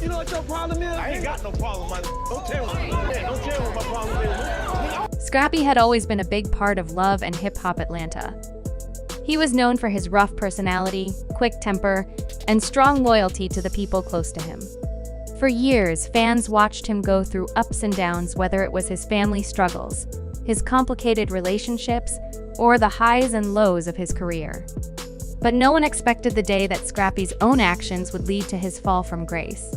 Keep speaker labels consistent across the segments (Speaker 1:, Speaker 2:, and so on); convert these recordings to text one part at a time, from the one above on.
Speaker 1: You know what your problem is?
Speaker 2: I ain't got no problem, man. Don't tell me. Don't tell me what my problem is.
Speaker 3: Scrappy had always been a big part of love and hip-hop Atlanta. He was known for his rough personality, quick temper, and strong loyalty to the people close to him. For years, fans watched him go through ups and downs, whether it was his family struggles, his complicated relationships, or the highs and lows of his career. But no one expected the day that Scrappy's own actions would lead to his fall from grace.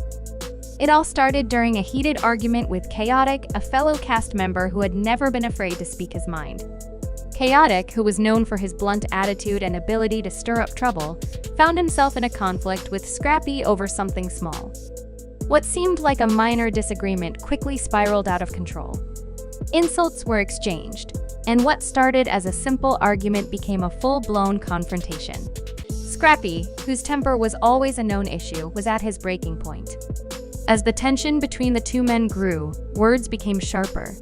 Speaker 3: It all started during a heated argument with Khaotic, a fellow cast member who had never been afraid to speak his mind. Khaotic, who was known for his blunt attitude and ability to stir up trouble, found himself in a conflict with Scrappy over something small. What seemed like a minor disagreement quickly spiraled out of control. Insults were exchanged, and what started as a simple argument became a full-blown confrontation. Scrappy, whose temper was always a known issue, was at his breaking point. As the tension between the two men grew, words became sharper.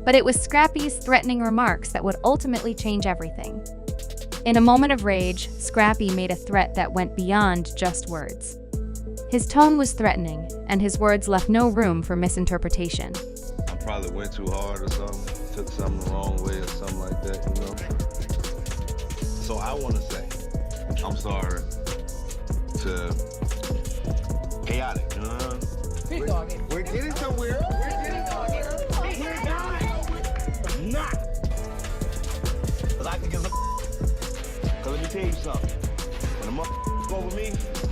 Speaker 3: But it was Scrappy's threatening remarks that would ultimately change everything. In a moment of rage, Scrappy made a threat that went beyond just words. His tone was threatening, and his words left no room for misinterpretation.
Speaker 4: I probably went too hard or something, took something the wrong way or something like that, you know? So I want to say, I'm sorry to Khaotic, you know?
Speaker 2: We're getting somewhere. Not. Cause I think it's a. Cause let me tell you something. When a motherfucker over me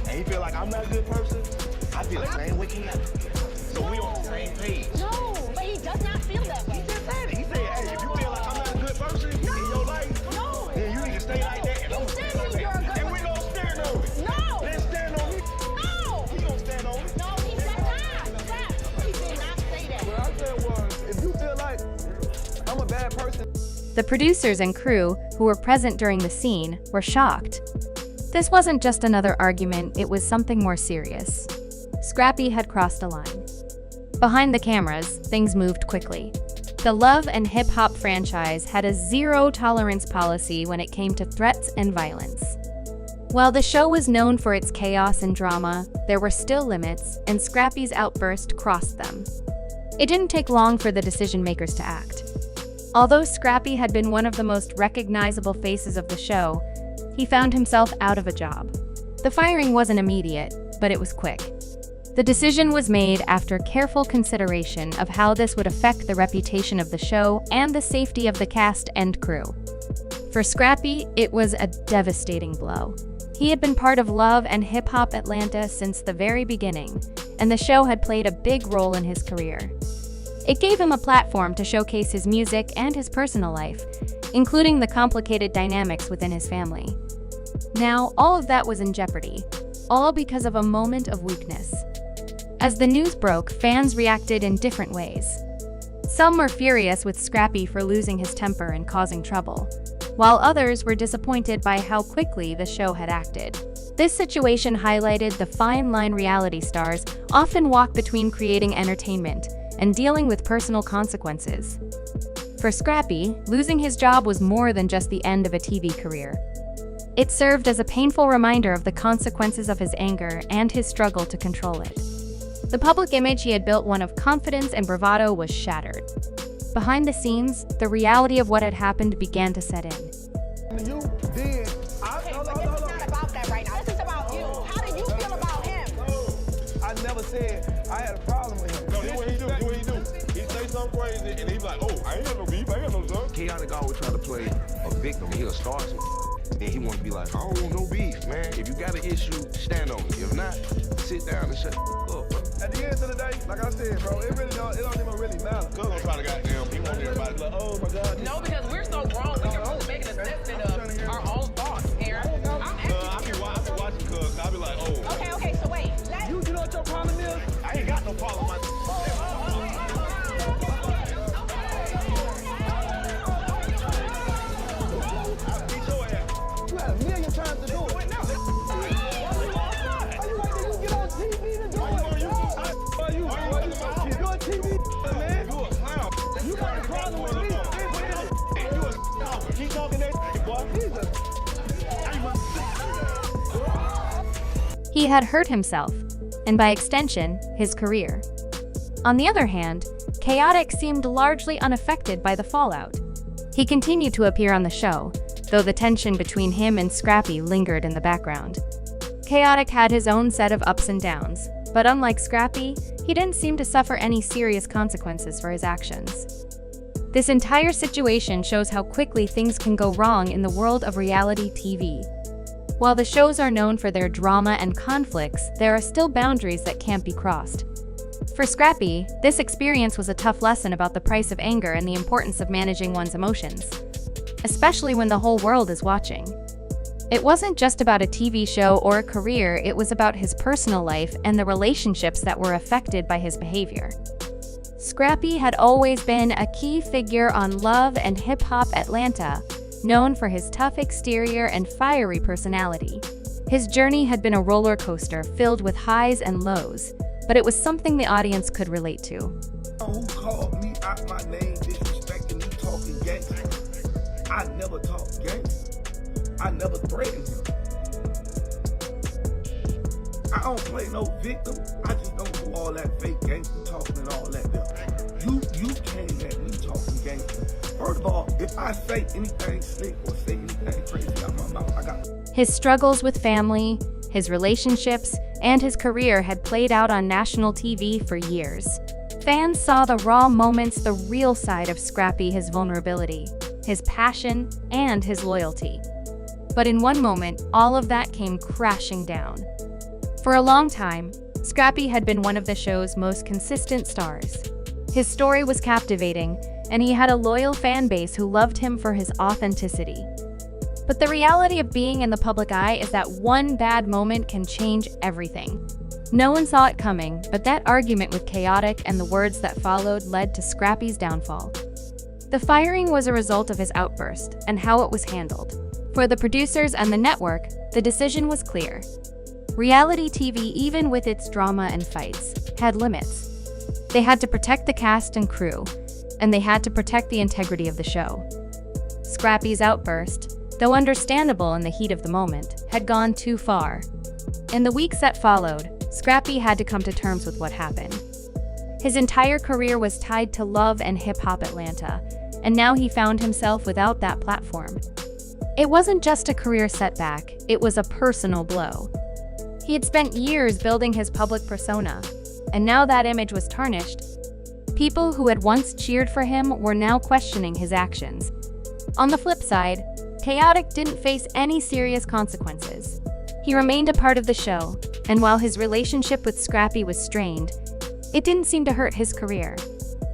Speaker 2: and he feel like I'm not a good person, I feel the same way he acts. So we on the same page.
Speaker 5: No, but he does not feel that way.
Speaker 2: He just said it. He said, hey, if you feel like I'm not a good person in your life, then you need to stay like that. And I'm gonna stay like that. And we gonna stand on it.
Speaker 5: No.
Speaker 2: Let's stand on it.
Speaker 5: No.
Speaker 2: We gonna stand on it.
Speaker 5: No, he did not. Stop. He did not say that.
Speaker 1: What I said was, if you feel like I'm a bad person.
Speaker 3: The producers and crew, who were present during the scene, were shocked. This wasn't just another argument, it was something more serious. Scrappy had crossed a line. Behind the cameras, things moved quickly. The Love and Hip Hop franchise had a zero-tolerance policy when it came to threats and violence. While the show was known for its chaos and drama, there were still limits, and Scrappy's outburst crossed them. It didn't take long for the decision-makers to act. Although Scrappy had been one of the most recognizable faces of the show, he found himself out of a job. The firing wasn't immediate, but it was quick. The decision was made after careful consideration of how this would affect the reputation of the show and the safety of the cast and crew. For Scrappy, it was a devastating blow. He had been part of Love and Hip Hop Atlanta since the very beginning, and the show had played a big role in his career. It gave him a platform to showcase his music and his personal life, including the complicated dynamics within his family. Now, all of that was in jeopardy, all because of a moment of weakness. As the news broke, fans reacted in different ways. Some were furious with Scrappy for losing his temper and causing trouble, while others were disappointed by how quickly the show had acted. This situation highlighted the fine line reality stars often walk between creating entertainment and dealing with personal consequences. For Scrappy, losing his job was more than just the end of a TV career. It served as a painful reminder of the consequences of his anger and his struggle to control it. The public image he had built, one of confidence and bravado, was shattered. Behind the scenes, the reality of what had happened began to set in.
Speaker 1: You did.
Speaker 5: Okay, but this is not about that right now. This is about you. How do you feel about him?
Speaker 1: I never said I had a problem with him.
Speaker 2: No, this what he do. This what he do. He say something crazy and he's like, oh, I ain't got no beef. I ain't got no son.
Speaker 4: Khaotic always try to play a victim. He'll start some and he wants to be like, I don't want no beef, man. If you got an issue, stand on it. If not, sit down and shut up, bro.
Speaker 1: At the end of the day, like I said, bro, it don't even really matter.
Speaker 2: Cuz gonna try to goddamn, he want everybody to be like,
Speaker 1: Oh my God.
Speaker 6: No, because we're so grown, we can really make an assessment of our own thoughts, Aaron. I'm
Speaker 2: I be watching cuz, I be like, oh.
Speaker 5: Okay, so wait.
Speaker 1: You know what your problem is?
Speaker 2: I ain't got no problem, man.
Speaker 1: You had a million times to do it. Are you like that? You get on TV to do it. You're on TV, man.
Speaker 2: You a clown.
Speaker 1: You got a problem with me.
Speaker 2: You a clown. Keep talking that shit, boy.
Speaker 3: He had hurt himself. and by extension, his career. On the other hand, Khaotic seemed largely unaffected by the fallout. He continued to appear on the show, though the tension between him and Scrappy lingered in the background. Khaotic had his own set of ups and downs, but unlike Scrappy, he didn't seem to suffer any serious consequences for his actions. This entire situation shows how quickly things can go wrong in the world of reality TV. While the shows are known for their drama and conflicts, there are still boundaries that can't be crossed. For Scrappy, this experience was a tough lesson about the price of anger and the importance of managing one's emotions, especially when the whole world is watching. It wasn't just about a TV show or a career, it was about his personal life and the relationships that were affected by his behavior. Scrappy had always been a key figure on Love and Hip Hop Atlanta, known for his tough exterior and fiery personality. His journey had been a roller coaster filled with highs and lows, but it was something the audience could relate to.
Speaker 7: Who called me out my name, disrespecting me, talking gangster? I never talked gangster. I never threatened him. I don't play no victim. I just don't do all that fake gangster talking and all that there. You came at me talking gangster. First of all, if I say anything slick or say anything crazy out my mouth, I got.
Speaker 3: His struggles with family, his relationships, and his career had played out on national TV for years. Fans saw the raw moments, the real side of Scrappy, his vulnerability, his passion, and his loyalty. But in one moment, all of that came crashing down. For a long time, Scrappy had been one of the show's most consistent stars. His story was captivating, and he had a loyal fan base who loved him for his authenticity. But the reality of being in the public eye is that one bad moment can change everything. No one saw it coming, but that argument with Khaotic and the words that followed led to Scrappy's downfall. The firing was a result of his outburst and how it was handled. For the producers and the network, the decision was clear. Reality TV, even with its drama and fights, had limits. They had to protect the cast and crew, and they had to protect the integrity of the show. Scrappy's outburst, though understandable in the heat of the moment, had gone too far. In the weeks that followed, Scrappy had to come to terms with what happened. His entire career was tied to Love and Hip Hop Atlanta, and now he found himself without that platform. It wasn't just a career setback, it was a personal blow. He had spent years building his public persona, and now that image was tarnished. People who had once cheered for him were now questioning his actions. On the flip side, Khaotic didn't face any serious consequences. He remained a part of the show, and while his relationship with Scrappy was strained, it didn't seem to hurt his career.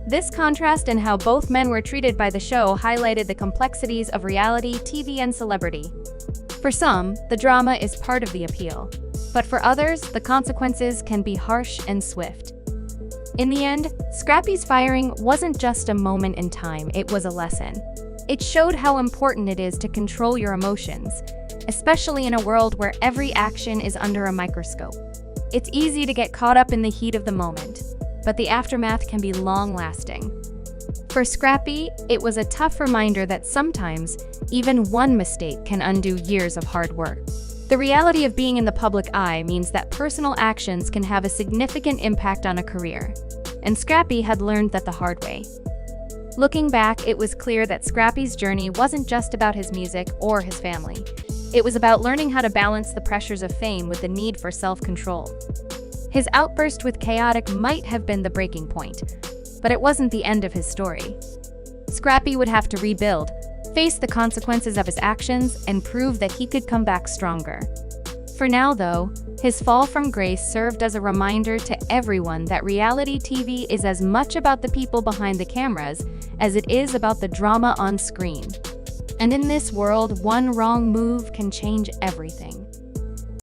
Speaker 3: This contrast in how both men were treated by the show highlighted the complexities of reality TV and celebrity. For some, the drama is part of the appeal, but for others, the consequences can be harsh and swift. In the end, Scrappy's firing wasn't just a moment in time, it was a lesson. It showed how important it is to control your emotions, especially in a world where every action is under a microscope. It's easy to get caught up in the heat of the moment, but the aftermath can be long-lasting. For Scrappy, it was a tough reminder that sometimes, even one mistake can undo years of hard work. The reality of being in the public eye means that personal actions can have a significant impact on a career, and Scrappy had learned that the hard way. Looking back, it was clear that Scrappy's journey wasn't just about his music or his family. It was about learning how to balance the pressures of fame with the need for self-control. His outburst with Khaotic might have been the breaking point, but it wasn't the end of his story. Scrappy would have to rebuild, face the consequences of his actions, and prove that he could come back stronger. For now, though, his fall from grace served as a reminder to everyone that reality TV is as much about the people behind the cameras as it is about the drama on screen. And in this world, one wrong move can change everything.